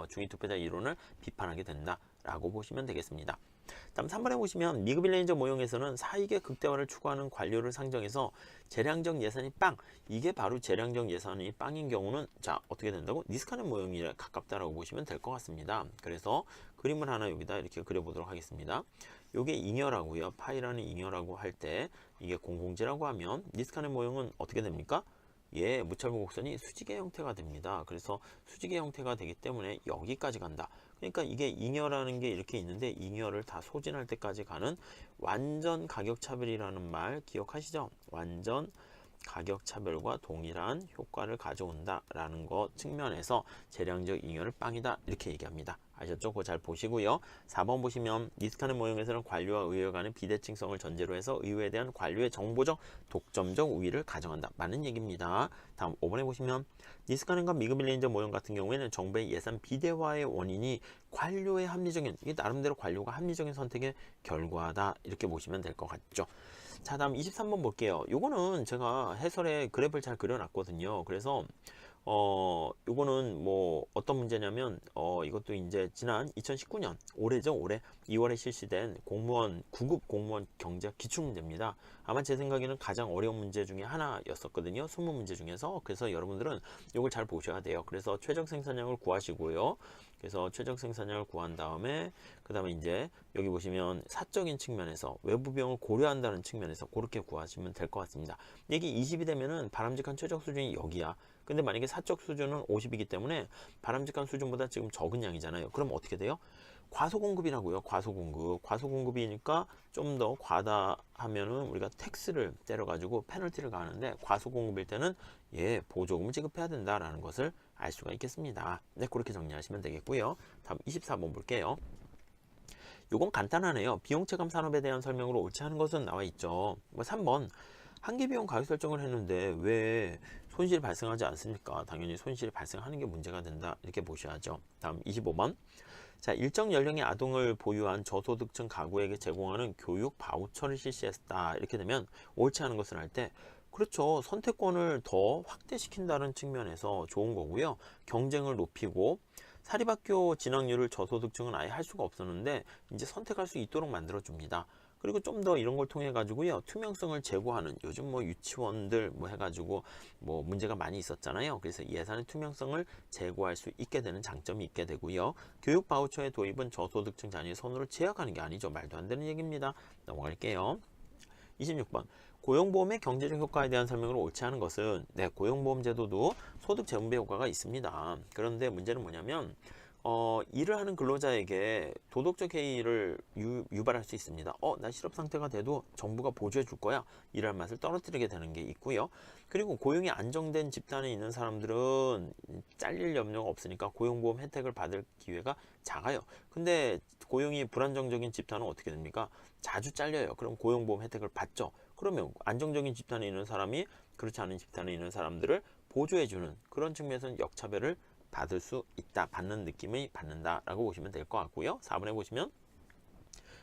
중위 투표자 이론을 비판하게 된다라고 보시면 되겠습니다. 다음 3번에 보시면 미국 일레인저 모형에서는 사익의 극대화를 추구하는 관료를 상정해서 재량적 예산이 빵, 이게 바로 재량적 예산이 빵인 경우는 자 어떻게 된다고? 니스카넨 모형에 가깝다라고 보시면 될 것 같습니다. 그래서 그림을 하나 여기다 이렇게 그려보도록 하겠습니다. 요게 잉여라고요. 파이라는 잉여라고 할 때 이게 공공지라고 하면 니스카넨 모형은 어떻게 됩니까? 예, 무차별 곡선이 수직의 형태가 됩니다. 그래서 수직의 형태가 되기 때문에 여기까지 간다. 그러니까 이게 잉여라는 게 이렇게 있는데 잉여를 다 소진할 때까지 가는 완전 가격차별이라는 말 기억하시죠? 완전 가격차별과 동일한 효과를 가져온다라는 것 측면에서 재량적 잉여를 빵이다 이렇게 얘기합니다. 아셨죠? 그거 잘 보시고요. 4번 보시면 니스카넨 모형에서는 관료와 의회 간의 비대칭성을 전제로 해서 의회에 대한 관료의 정보적, 독점적 우위를 가정한다. 맞는 얘기입니다. 다음 5번에 보시면 니스카넨과 미그빌레인저 모형 같은 경우에는 정부의 예산 비대화의 원인이 관료의 합리적인, 이게 나름대로 관료가 합리적인 선택의 결과다. 이렇게 보시면 될 것 같죠. 자, 다음 23번 볼게요. 요거는 제가 해설에 그래프를 잘 그려놨거든요. 그래서 요거는 뭐 어떤 문제냐면 이것도 이제 지난 2019년 올해죠. 올해 2월에 실시된 공무원 9급 공무원 경제학 기출문제입니다. 아마 제 생각에는 가장 어려운 문제 중에 하나였었거든요. 20문제 중에서. 그래서 여러분들은 이걸 잘 보셔야 돼요. 그래서 최적 생산량을 구하시고요. 그래서 최적 생산량을 구한 다음에 그 다음에 이제 여기 보시면 사적인 측면에서 외부 비용을 고려한다는 측면에서 그렇게 구하시면 될 것 같습니다. 이게 20이 되면은 바람직한 최적 수준이 여기야. 근데 만약에 사적 수준은 50이기 때문에 바람직한 수준보다 지금 적은 양이잖아요. 그럼 어떻게 돼요? 과소공급이라고요. 과소공급. 과소공급이니까 좀 더 과다 하면은 우리가 텍스를 때려가지고 페널티를 가하는데 과소공급일 때는 예, 보조금을 지급해야 된다라는 것을 알 수가 있겠습니다. 네, 그렇게 정리하시면 되겠고요. 다음 24번 볼게요. 요건 간단하네요. 비용체감 산업에 대한 설명으로 옳지 않은 것은 나와 있죠. 3번 한계비용 가격 설정을 했는데 왜 손실이 발생하지 않습니까? 당연히 손실이 발생하는 게 문제가 된다. 이렇게 보셔야죠. 다음 25번. 자, 일정 연령의 아동을 보유한 저소득층 가구에게 제공하는 교육 바우처를 실시했다. 이렇게 되면 옳지 않은 것을 할 때 그렇죠. 선택권을 더 확대시킨다는 측면에서 좋은 거고요. 경쟁을 높이고 사립학교 진학률을 저소득층은 아예 할 수가 없었는데 이제 선택할 수 있도록 만들어 줍니다. 그리고 좀 더 이런 걸 통해 가지고요 투명성을 제고하는 요즘 뭐 유치원들 뭐 해가지고 뭐 문제가 많이 있었잖아요. 그래서 예산의 투명성을 제고할 수 있게 되는 장점이 있게 되고요. 교육 바우처의 도입은 저소득층 자녀의 선호를 제약하는 게 아니죠. 말도 안 되는 얘기입니다. 넘어갈게요. 26번 고용보험의 경제적 효과에 대한 설명으로 옳지 않은 것은 네, 고용보험 제도도 소득 재분배 효과가 있습니다. 그런데 문제는 뭐냐면 일을 하는 근로자에게 도덕적 해이를 유발할 수 있습니다. 나 실업 상태가 돼도 정부가 보조해 줄 거야. 일할 맛을 떨어뜨리게 되는 게 있고요. 그리고 고용이 안정된 집단에 있는 사람들은 잘릴 염려가 없으니까 고용보험 혜택을 받을 기회가 작아요. 근데 고용이 불안정적인 집단은 어떻게 됩니까? 자주 잘려요. 그럼 고용보험 혜택을 받죠. 그러면 안정적인 집단에 있는 사람이 그렇지 않은 집단에 있는 사람들을 보조해주는 그런 측면에서는 역차별을 받을 수 있다. 받는 느낌이 받는다라고 보시면 될 것 같고요. 4번에 보시면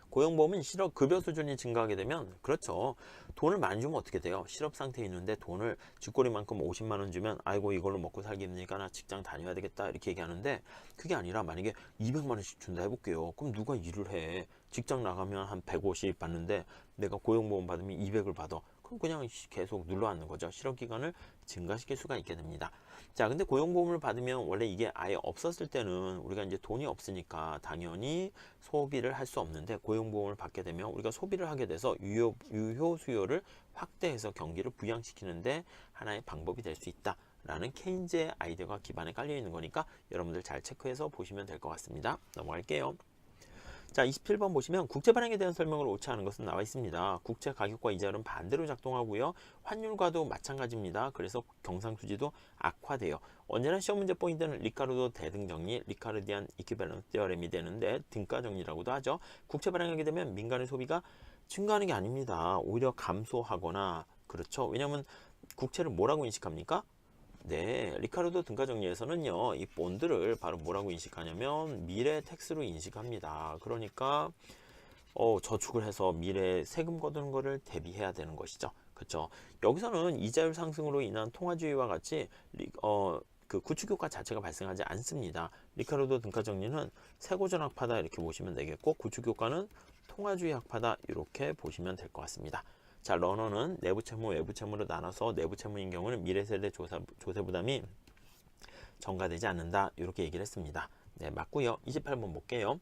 고용보험은 실업 급여 수준이 증가하게 되면 그렇죠. 돈을 많이 주면 어떻게 돼요? 실업 상태에 있는데 돈을 쥐꼬리만큼 50만 원 주면 아이고 이걸로 먹고 살겠으니까 나 직장 다녀야 되겠다 이렇게 얘기하는데 그게 아니라 만약에 200만 원씩 준다 해볼게요. 그럼 누가 일을 해? 직장 나가면 한 150 받는데 내가 고용보험 받으면 200을 받아. 그럼 그냥 계속 눌러앉는 거죠. 실업 기간을 증가시킬 수가 있게 됩니다. 자, 근데 고용보험을 받으면 원래 이게 아예 없었을 때는 우리가 이제 돈이 없으니까 당연히 소비를 할 수 없는데 고용보험을 받게 되면 우리가 소비를 하게 돼서 유효 수요를 확대해서 경기를 부양시키는데 하나의 방법이 될 수 있다. 라는 케인즈의 아이디어가 기반에 깔려 있는 거니까 여러분들 잘 체크해서 보시면 될 것 같습니다. 넘어갈게요. 자, 27번 보시면 국채 발행에 대한 설명을 옳지 않은 것은 나와 있습니다. 국채 가격과 이자율은 반대로 작동하고요. 환율과도 마찬가지입니다. 그래서 경상수지도 악화돼요. 언제나 시험 문제 포인트는 리카르도 대등 정리, 리카르디안 이퀴밸런스 테어렘이 되는데 등가 정리라고도 하죠. 국채 발행하게 되면 민간의 소비가 증가하는 게 아닙니다. 오히려 감소하거나 그렇죠. 왜냐하면 국채를 뭐라고 인식합니까? 네, 리카르도 등가 정리에서는요, 이 본드를 바로 뭐라고 인식하냐면 미래 텍스로 인식합니다. 그러니까 저축을 해서 미래 세금 거두는 거를 대비해야 되는 것이죠. 그렇죠? 여기서는 이자율 상승으로 인한 통화주의와 같이 그 구축효과 자체가 발생하지 않습니다. 리카르도 등가 정리는 세고전학파다 이렇게 보시면 되겠고 구축효과는 통화주의 학파다 이렇게 보시면 될 것 같습니다. 자, 러너는 내부 채무, 외부 채무로 나눠서 내부 채무인 경우는 미래세대 조세 부담이 전가되지 않는다 이렇게 얘기를 했습니다. 네, 맞고요. 28번 볼게요.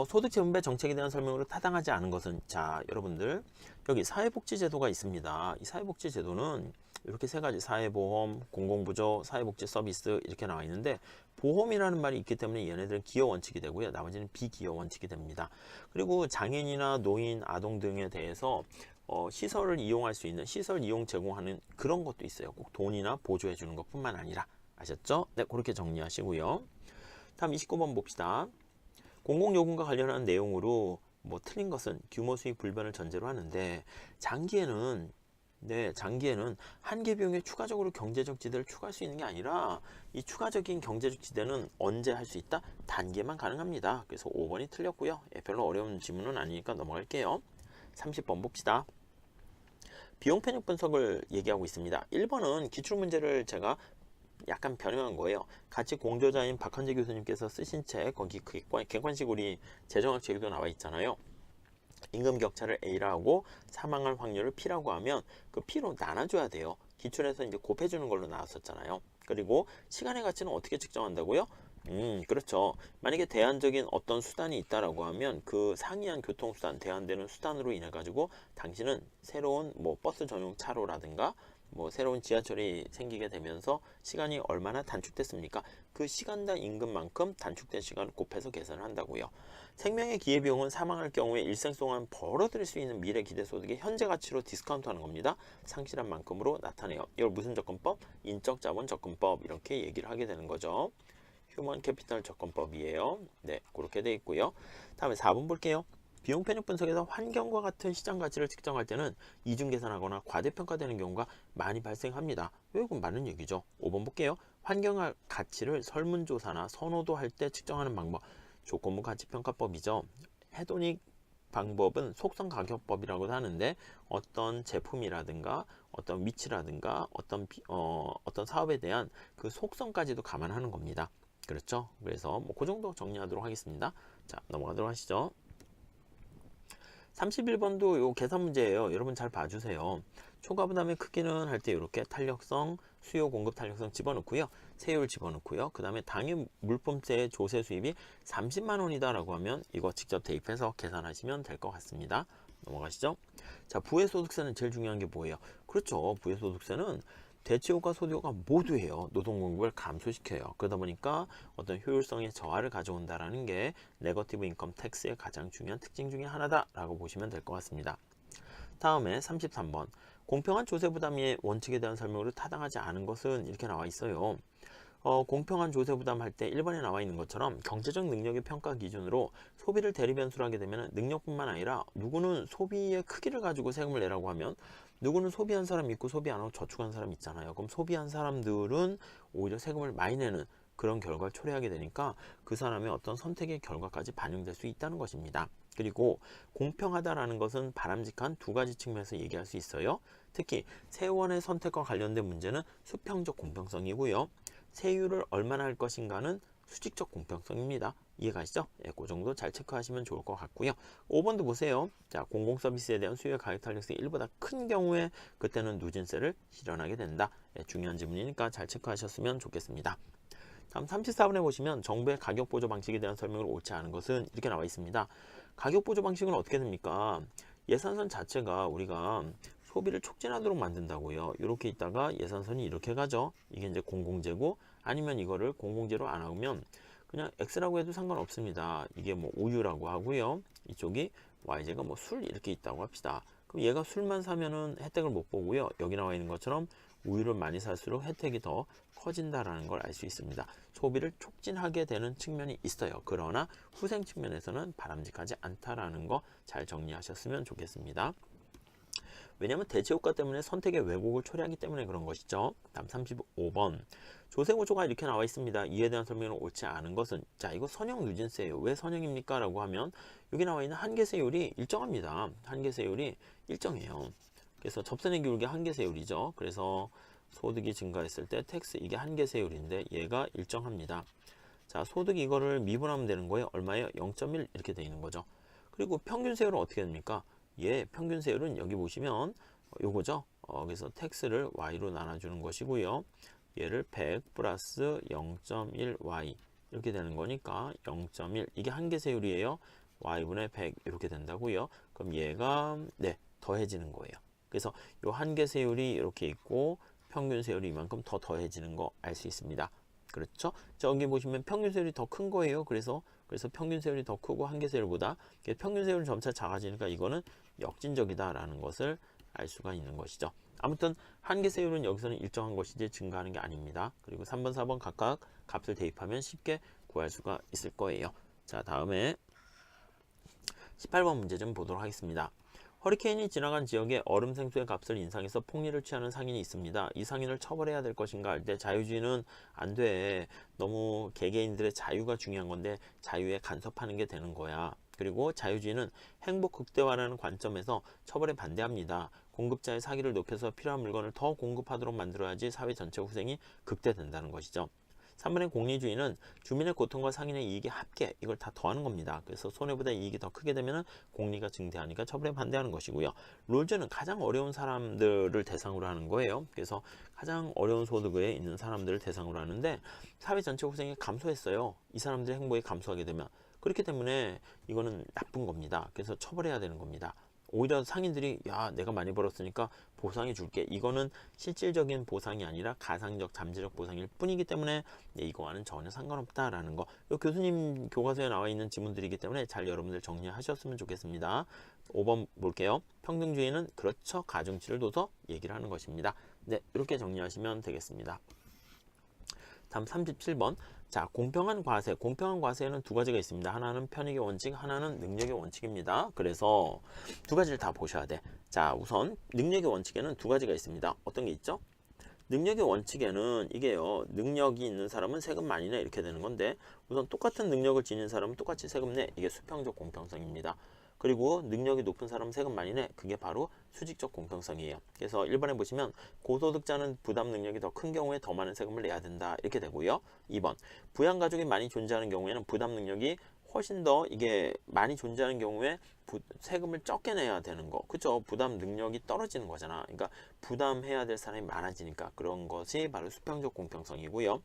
소득재분배 정책에 대한 설명으로 타당하지 않은 것은, 자, 여러분들 여기 사회복지제도가 있습니다. 이 사회복지제도는 이렇게 세 가지, 사회보험, 공공부조, 사회복지 서비스 이렇게 나와 있는데, 보험이라는 말이 있기 때문에 얘네들은 기여 원칙이 되고요. 나머지는 비기여 원칙이 됩니다. 그리고 장애인이나 노인, 아동 등에 대해서 시설을 이용할 수 있는 시설 이용 제공하는 그런 것도 있어요. 꼭 돈이나 보조해 주는 것뿐만 아니라. 아셨죠? 네, 그렇게 정리하시고요. 다음 29번 봅시다. 공공요금과 관련한 내용으로 뭐 틀린 것은 규모 수익 불변을 전제로 하는데, 장기에는 한계 비용에 추가적으로 경제적 지대를 추가할 수 있는 게 아니라, 이 추가적인 경제적 지대는 언제 할 수 있다? 단계만 가능합니다. 그래서 5번이 틀렸고요. 별로 어려운 지문은 아니니까 넘어갈게요. 30번 봅시다. 비용 편익 분석을 얘기하고 있습니다. 1번은 기출문제를 제가 약간 변형한 거예요. 같이 공저자인 박헌재 교수님께서 쓰신 책, 거기 객관식 우리 재정학 책에도 나와 있잖아요. 임금 격차를 A라 하고 사망할 확률을 P라고 하면 그 P로 나눠줘야 돼요. 기출에서 이제 곱해주는 걸로 나왔었잖아요. 그리고 시간의 가치는 어떻게 측정한다고요? 그렇죠. 만약에 대안적인 어떤 수단이 있다라고 하면 그 상이한 교통수단, 대안되는 수단으로 인해 가지고 당신은 새로운 뭐 버스 전용 차로라든가 뭐 새로운 지하철이 생기게 되면서 시간이 얼마나 단축됐습니까? 그 시간당 임금만큼 단축된 시간을 곱해서 계산을 한다고요. 생명의 기회비용은 사망할 경우에 일생 동안 벌어들일 수 있는 미래 기대소득의 현재 가치로 디스카운트하는 겁니다. 상실한 만큼으로 나타내요. 이걸 무슨 접근법? 인적자본 접근법 이렇게 얘기를 하게 되는 거죠. 휴먼 캐피탈 접근법이에요. 네, 그렇게 돼 있고요. 다음에 4번 볼게요. 비용 편익 분석에서 환경과 같은 시장 가치를 측정할 때는 이중 계산하거나 과대평가되는 경우가 많이 발생합니다. 이건 맞는 얘기죠. 5번 볼게요. 환경 가치를 설문조사나 선호도 할 때 측정하는 방법. 조건부 가치평가법이죠. 해독 방법은 속성 가격법이라고도 하는데, 어떤 제품이라든가 어떤 위치라든가 어떤 사업에 대한 그 속성까지도 감안하는 겁니다. 그렇죠? 그래서 뭐 그 정도 정리하도록 하겠습니다. 자, 넘어가도록 하시죠. 31번도 요 계산 문제예요. 여러분 잘 봐주세요. 초과 부담의 크기는 할 때 이렇게 탄력성, 수요 공급 탄력성 집어넣고요. 세율 집어넣고요. 그 다음에 당일 물품세 조세 수입이 30만 원이다 라고 하면 이거 직접 대입해서 계산하시면 될 것 같습니다. 넘어가시죠. 자, 부의소득세는 제일 중요한 게 뭐예요? 그렇죠. 부의소득세는 대체효과 소득효과 모두예요. 노동 공급을 감소시켜요. 그러다 보니까 어떤 효율성의 저하를 가져온다라는 게 네거티브 인컴 텍스의 가장 중요한 특징 중에 하나다라고 보시면 될 것 같습니다. 다음에 33번. 공평한 조세 부담의 원칙에 대한 설명으로 타당하지 않은 것은 이렇게 나와 있어요. 공평한 조세 부담할 때 1번에 나와 있는 것처럼 경제적 능력의 평가 기준으로 소비를 대리변수로 하게 되면 능력뿐만 아니라 누구는 소비의 크기를 가지고 세금을 내라고 하면 누구는 소비한 사람 있고 소비 안 하고 저축한 사람 있잖아요. 그럼 소비한 사람들은 오히려 세금을 많이 내는 그런 결과를 초래하게 되니까 그 사람의 어떤 선택의 결과까지 반영될 수 있다는 것입니다. 그리고 공평하다라는 것은 바람직한 두 가지 측면에서 얘기할 수 있어요. 특히 세원의 선택과 관련된 문제는 수평적 공평성이고요. 세율을 얼마나 할 것인가는 수직적 공평성입니다. 이해가시죠? 예, 그 정도 잘 체크하시면 좋을 것 같고요. 5번도 보세요. 자, 공공서비스에 대한 수요의 가격 탄력성이 1보다 큰 경우에 그때는 누진세를 실현하게 된다. 예, 중요한 지문이니까 잘 체크하셨으면 좋겠습니다. 다음 34번에 보시면 정부의 가격 보조 방식에 대한 설명을 옳지 않은 것은 이렇게 나와 있습니다. 가격 보조 방식은 어떻게 됩니까? 예산선 자체가 우리가 소비를 촉진하도록 만든다고요. 이렇게 있다가 예산선이 이렇게 가죠. 이게 이제 공공재고, 아니면 이거를 공공재로 안 하면 그냥 X라고 해도 상관없습니다. 이게 뭐 우유라고 하고요. 이쪽이 YJ가 뭐 술 이렇게 있다고 합시다. 그럼 얘가 술만 사면은 혜택을 못 보고요. 여기 나와 있는 것처럼 우유를 많이 살수록 혜택이 더 커진다라는 걸 알 수 있습니다. 소비를 촉진하게 되는 측면이 있어요. 그러나 후생 측면에서는 바람직하지 않다라는 거 잘 정리하셨으면 좋겠습니다. 왜냐하면 대체효과 때문에 선택의 왜곡을 초래하기 때문에 그런 것이죠. 다음 35번. 조세구조가 이렇게 나와 있습니다. 이에 대한 설명은 옳지 않은 것은, 자, 이거 선형 누진세예요. 왜 선형입니까? 라고 하면 여기 나와 있는 한계세율이 일정합니다. 한계세율이 일정해요. 그래서 접선의 기울기 한계세율이죠. 그래서 소득이 증가했을 때 텍스 이게 한계세율인데 얘가 일정합니다. 자, 소득 이거를 미분하면 되는 거예요. 얼마예요? 0.1 이렇게 돼 있는 거죠. 그리고 평균 세율은 어떻게 됩니까? 예, 평균 세율은 여기 보시면 요거죠. 그래서 x를 y로 나눠주는 것이고요. 얘를 100 플러스 0.1y 이렇게 되는 거니까 0.1 이게 한계 세율이에요. y분의 100 이렇게 된다고요. 그럼 얘가 네 더해지는 거예요. 그래서 요 한계 세율이 이렇게 있고 평균 세율이 이만큼 더 더해지는 거 알 수 있습니다. 그렇죠? 저기 보시면 평균 세율이 더 큰 거예요. 그래서 평균 세율이 더 크고 한계 세율보다 평균 세율은 점차 작아지니까 이거는 역진적이다라는 것을 알 수가 있는 것이죠. 아무튼 한계 세율은 여기서는 일정한 것이지 증가하는 게 아닙니다. 그리고 3번, 4번 각각 값을 대입하면 쉽게 구할 수가 있을 거예요. 자, 다음에 18번 문제 좀 보도록 하겠습니다. 허리케인이 지나간 지역에 얼음 생수의 값을 인상해서 폭리를 취하는 상인이 있습니다. 이 상인을 처벌해야 될 것인가 할 때 자유주의는 안 돼. 너무 개개인들의 자유가 중요한 건데 자유에 간섭하는 게 되는 거야. 그리고 자유주의는 행복 극대화라는 관점에서 처벌에 반대합니다. 공급자의 사기를 높여서 필요한 물건을 더 공급하도록 만들어야지 사회 전체 후생이 극대된다는 것이죠. 3번의 공리주의는 주민의 고통과 상인의 이익의 합계 이걸 다 더하는 겁니다. 그래서 손해보다 이익이 더 크게 되면 공리가 증대하니까 처벌에 반대하는 것이고요. 롤즈는 가장 어려운 사람들을 대상으로 하는 거예요. 그래서 가장 어려운 소득에 있는 사람들을 대상으로 하는데 사회 전체 후생이 감소했어요. 이 사람들의 행복이 감소하게 되면 그렇기 때문에 이거는 나쁜 겁니다. 그래서 처벌해야 되는 겁니다. 오히려 상인들이 야 내가 많이 벌었으니까 보상해 줄게 이거는 실질적인 보상이 아니라 가상적 잠재적 보상일 뿐이기 때문에 이거와는 전혀 상관없다라는 거 교수님 교과서에 나와 있는 지문들이기 때문에 잘 여러분들 정리하셨으면 좋겠습니다. 5번 볼게요. 평등주의는 그렇죠 가중치를 둬서 얘기를 하는 것입니다. 네 이렇게 정리하시면 되겠습니다. 다음 37번. 자, 공평한 과세. 공평한 과세에는 두 가지가 있습니다. 하나는 편익의 원칙, 하나는 능력의 원칙입니다. 그래서 두 가지를 다 보셔야 돼. 자, 우선 능력의 원칙에는 두 가지가 있습니다. 어떤 게 있죠? 능력의 원칙에는 이게요. 능력이 있는 사람은 세금 많이 내 이렇게 되는 건데 우선 똑같은 능력을 지닌 사람은 똑같이 세금 내. 이게 수평적 공평성입니다. 그리고 능력이 높은 사람은 세금 많이 내. 그게 바로 수직적 공평성이에요. 그래서 1번에 보시면 고소득자는 부담 능력이 더 큰 경우에 더 많은 세금을 내야 된다. 이렇게 되고요. 2번 부양가족이 많이 존재하는 경우에는 부담 능력이 훨씬 더 이게 많이 존재하는 경우에 세금을 적게 내야 되는 거. 그죠? 부담 능력이 떨어지는 거잖아. 그러니까 부담해야 될 사람이 많아지니까 그런 것이 바로 수평적 공평성이고요.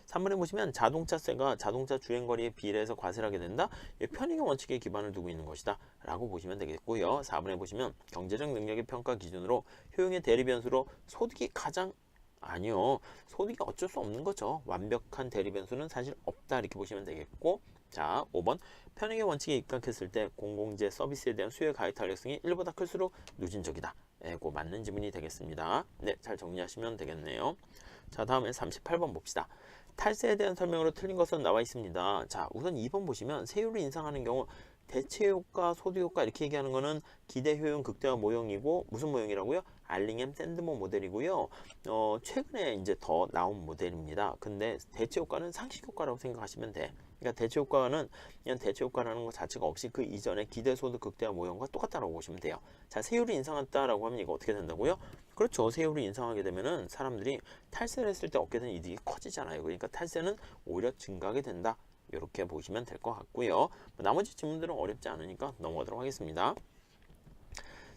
3번에 보시면 자동차세가 자동차 주행거리에 비례해서 과세를 하게 된다. 편익의 원칙에 기반을 두고 있는 것이다 라고 보시면 되겠고요. 4번에 보시면 경제적 능력의 평가 기준으로 효용의 대리변수로 소득이 가장 아니요. 소득이 어쩔 수 없는 거죠. 완벽한 대리변수는 사실 없다 이렇게 보시면 되겠고 자 5번 편익의 원칙에 입각했을 때 공공재 서비스에 대한 수요의 가액 탄력성이 1보다 클수록 누진적이다. 고 맞는 지문이 되겠습니다. 네, 잘 정리하시면 되겠네요. 자 다음에 38번 봅시다. 탈세에 대한 설명으로 틀린 것은 나와 있습니다. 자 우선 2번 보시면 세율을 인상하는 경우 대체효과, 소득효과 이렇게 얘기하는 거는 기대효용 극대화 모형이고 무슨 모형이라고요? 알링햄 샌드모 모델이고요. 최근에 이제 더 나온 모델입니다. 근데 대체효과는 상식효과라고 생각하시면 돼. 그러니까 대체효과는 그냥 대체효과라는 것 자체가 없이 그 이전에 기대소득 극대화 모형과 똑같다라고 보시면 돼요. 자, 세율이 인상했다라고 하면 이거 어떻게 된다고요? 그렇죠. 세율을 인상하게 되면은 사람들이 탈세를 했을 때 얻게 되는 이득이 커지잖아요. 그러니까 탈세는 오히려 증가하게 된다. 이렇게 보시면 될 것 같고요. 나머지 질문들은 어렵지 않으니까 넘어가도록 하겠습니다.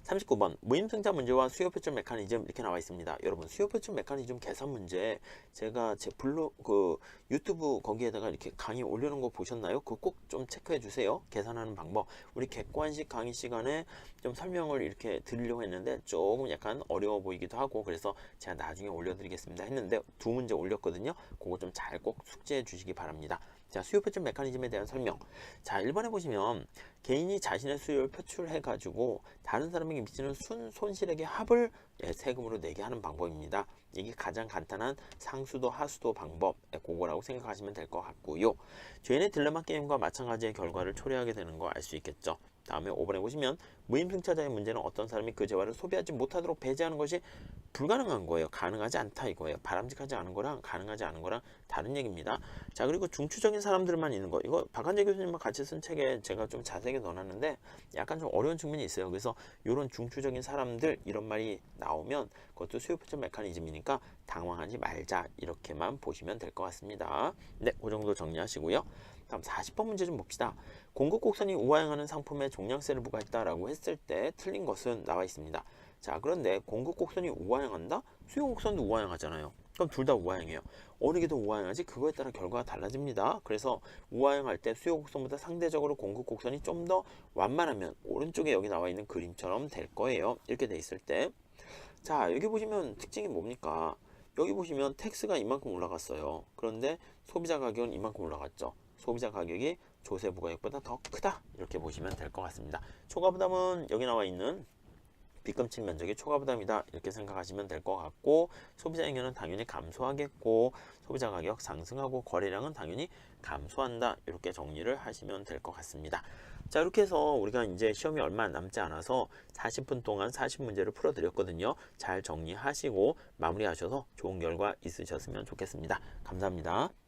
39번 무임승차 문제와 수요표출 메커니즘 이렇게 나와 있습니다. 여러분 수요표출 메커니즘 계산 문제 제가 제 블로그 유튜브 거기에다가 이렇게 강의 올려놓은 거 보셨나요? 그거 꼭 좀 체크해 주세요. 계산하는 방법 우리 객관식 강의 시간에 좀 설명을 이렇게 드리려고 했는데 조금 약간 어려워 보이기도 하고 그래서 제가 나중에 올려드리겠습니다 했는데 두 문제 올렸거든요. 그거 좀 잘 꼭 숙지해 주시기 바랍니다. 자, 수요 표출 메커니즘에 대한 설명. 자, 1번에 보시면 개인이 자신의 수요를 표출해 가지고 다른 사람에게 미치는 손실액의 합을 세금으로 내게 하는 방법입니다. 이게 가장 간단한 상수도 하수도 방법 그거라고 생각하시면 될 것 같고요. 죄인의 딜레마 게임과 마찬가지의 결과를 초래하게 되는 거 알 수 있겠죠. 다음에 5번에 보시면 무임승차자의 문제는 어떤 사람이 그 재화를 소비하지 못하도록 배제하는 것이 불가능한 거예요. 가능하지 않다 이거예요. 바람직하지 않은 거랑 가능하지 않은 거랑 다른 얘기입니다. 자 그리고 중추적인 사람들만 있는 거 이거 박한재 교수님과 같이 쓴 책에 제가 좀 자세하게 넣어놨는데 약간 좀 어려운 측면이 있어요. 그래서 이런 중추적인 사람들 이런 말이 나오면 그것도 수요표출 메커니즘이니까 당황하지 말자 이렇게만 보시면 될 것 같습니다. 네, 그 정도 정리하시고요. 다음 40번 문제 좀 봅시다. 공급 곡선이 우하향하는 상품에 종량세를 부과했다라고 했을 때 틀린 것은 나와 있습니다. 자, 그런데 공급 곡선이 우하향한다? 수요 곡선도 우하향하잖아요. 그럼 둘 다 우하향해요. 어느 게 더 우하향하지? 그거에 따라 결과가 달라집니다. 그래서 우하향할 때 수요 곡선보다 상대적으로 공급 곡선이 좀 더 완만하면 오른쪽에 여기 나와 있는 그림처럼 될 거예요. 이렇게 돼 있을 때. 자, 여기 보시면 특징이 뭡니까? 여기 보시면 텍스가 이만큼 올라갔어요. 그런데 소비자 가격은 이만큼 올라갔죠. 소비자 가격이 조세 부가액보다 더 크다. 이렇게 보시면 될 것 같습니다. 초과 부담은 여기 나와 있는 빗금칠 면적이 초과 부담이다. 이렇게 생각하시면 될 것 같고, 소비자 행위는 당연히 감소하겠고, 소비자 가격 상승하고 거래량은 당연히 감소한다. 이렇게 정리를 하시면 될 것 같습니다. 자, 이렇게 해서 우리가 이제 시험이 얼마 남지 않아서 40분 동안 40문제를 풀어드렸거든요. 잘 정리하시고 마무리하셔서 좋은 결과 있으셨으면 좋겠습니다. 감사합니다.